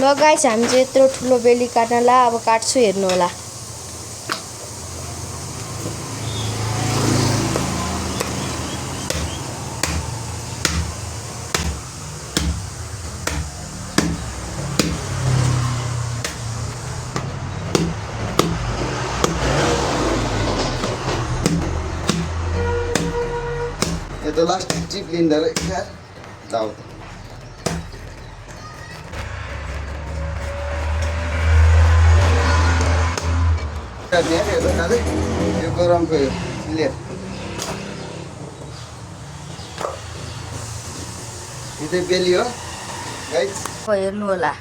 ल गाइस हामी चाहिँ यत्रो ठुलो बेली काट्नला अब काट्छु हेर्नु होला। यो त लास्ट चिप लिँदा रहेछ जाऊ त यो गरमको यो क्लियर यो चाहिँ बेली हो गाइस हेर्नु होला।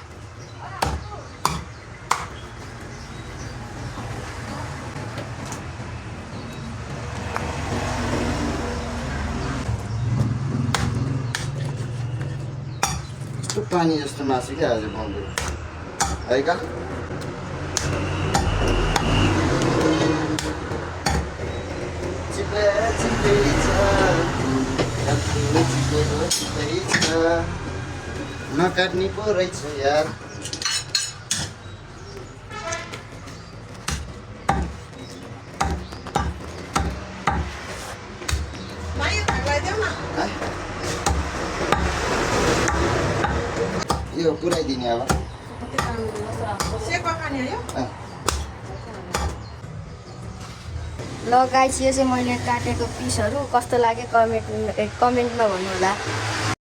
पानी जस्तो मासु क्या आज बनाउँदै है का नकाट्ने पो रहेछ यार। यो पुऱ्याइदिने अब ल गाइस यो चाहिँ मैले काटेको पिसहरू कस्तो लाग्यो कमेन्टमा भन्नु होला।